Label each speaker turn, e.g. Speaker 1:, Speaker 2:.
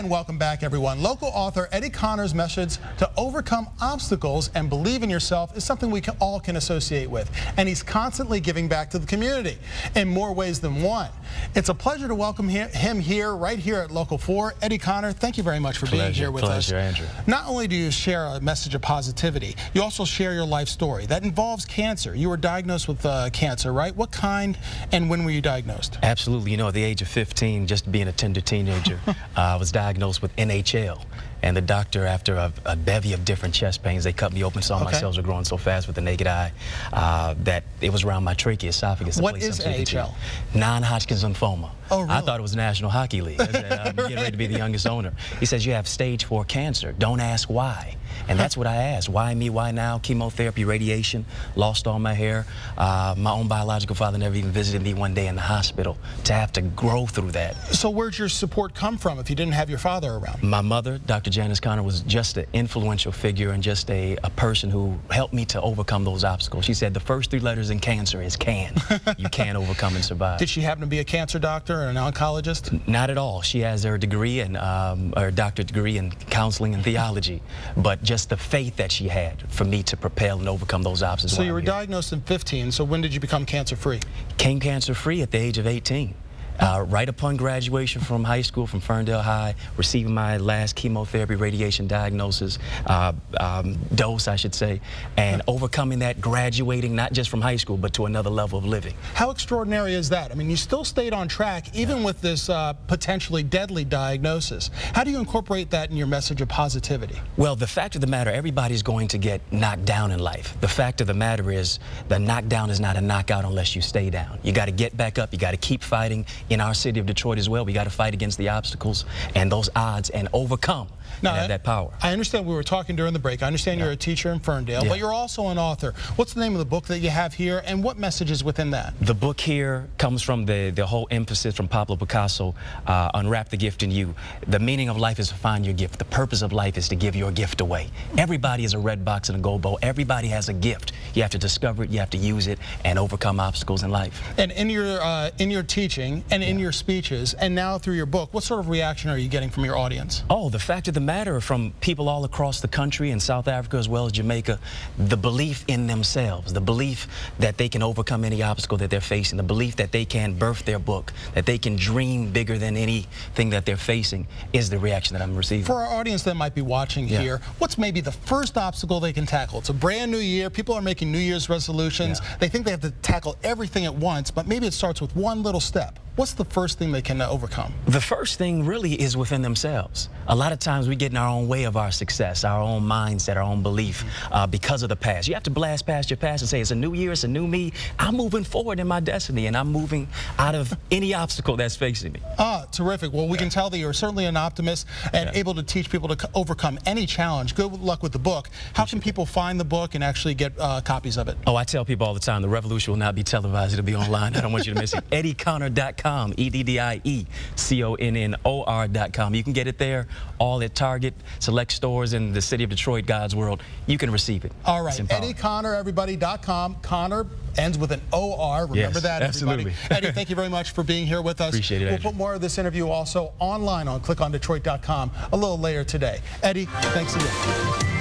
Speaker 1: And welcome back, everyone. Local author Eddie Connor's message to overcome obstacles and believe in yourself is something we all can associate with. And he's constantly giving back to the community in more ways than one. It's a pleasure to welcome him here, right here at Local 4. Eddie Connor, thank you very much for being here with us.
Speaker 2: Pleasure, Andrew.
Speaker 1: Not only do you share a message of positivity, you also share your life story. That involves cancer. You were diagnosed with cancer, right? What kind and when were you diagnosed?
Speaker 2: Absolutely. You know, at the age of 15, just being a tender teenager, I was diagnosed with NHL. And the doctor, after a bevy of different chest pains, they cut me open. Saw my cells were growing so fast with the naked eye that it was around my trachea, esophagus.
Speaker 1: What is NHL?
Speaker 2: Non-Hodgkin's lymphoma.
Speaker 1: Oh, really?
Speaker 2: I thought it was the National Hockey League. I said, I'm getting ready to be the youngest owner. He says, you have stage 4 cancer. Don't ask why. And that's what I asked. Why me? Why now? Chemotherapy, radiation, lost all my hair. My own biological father never even visited me one day in the hospital to have to grow through that.
Speaker 1: So where'd your support come from if you didn't have your father around?
Speaker 2: My mother, Dr. Janice Connor, was just an influential figure and just a person who helped me to overcome those obstacles. She said the first 3 letters in cancer is can. You can overcome and survive.
Speaker 1: Did she happen to be a cancer doctor or an oncologist?
Speaker 2: Not at all. She has her degree and her doctorate degree in counseling and theology, but just the faith that she had for me to propel and overcome those obstacles.
Speaker 1: So you were diagnosed in 15, so when did you become cancer-free?
Speaker 2: Came cancer-free at the age of 18. Right upon graduation from high school, from Ferndale High, receiving my last chemotherapy radiation diagnosis, dose, I should say, and overcoming that, graduating not just from high school, but to another level of living.
Speaker 1: How extraordinary is that? I mean, you still stayed on track, even with this potentially deadly diagnosis. How do you incorporate that in your message of positivity?
Speaker 2: Well, the fact of the matter, everybody's going to get knocked down in life. The fact of the matter is, the knockdown is not a knockout unless you stay down. You got to get back up. You got to keep fighting. In our city of Detroit as well, we got to fight against the obstacles and those odds and overcome and have that power.
Speaker 1: I understand we were talking during the break. I understand you're a teacher in Ferndale, but you're also an author. What's the name of the book that you have here, and what message is within that?
Speaker 2: The book here comes from the whole emphasis from Pablo Picasso, Unwrap the Gift in You. The meaning of life is to find your gift. The purpose of life is to give your gift away. Everybody is a red box and a gold bowl. Everybody has a gift. You have to discover it, you have to use it, and overcome obstacles in life.
Speaker 1: And in your teaching and in your speeches, and now through your book, what sort of reaction are you getting from your audience?
Speaker 2: Oh, the fact of the matter, from people all across the country and South Africa as well as Jamaica, the belief in themselves, the belief that they can overcome any obstacle that they're facing, the belief that they can birth their book, that they can dream bigger than anything that they're facing is the reaction that I'm receiving.
Speaker 1: For our audience that might be watching here, what's maybe the first obstacle they can tackle? It's a brand new year. People are making New Year's resolutions. They think they have to tackle everything at once, but maybe it starts with one little step. What's the first thing they can overcome?
Speaker 2: The first thing really is within themselves. A lot of times we get in our own way of our success, our own mindset, our own belief because of the past. You have to blast past your past and say, it's a new year, it's a new me. I'm moving forward in my destiny, and I'm moving out of any obstacle that's facing me.
Speaker 1: Terrific. Well, we can tell that you're certainly an optimist and able to teach people to overcome any challenge. Good luck with the book. How can people find the book and actually get copies of it?
Speaker 2: Oh, I tell people all the time, the revolution will not be televised. It'll be online. I don't want you to miss it. EddieConnor.com. EddieConnor.com. You can get it there, all at Target, select stores in the city of Detroit, God's world. You can receive it.
Speaker 1: All right, EddieConnor.com. Connor ends with an O-R. Remember that, everybody.
Speaker 2: Absolutely.
Speaker 1: Eddie, thank you very much for being here with us.
Speaker 2: Appreciate it,
Speaker 1: We'll
Speaker 2: Andrew.
Speaker 1: put more of this interview also online on clickondetroit.com a little later today. Eddie, thanks again.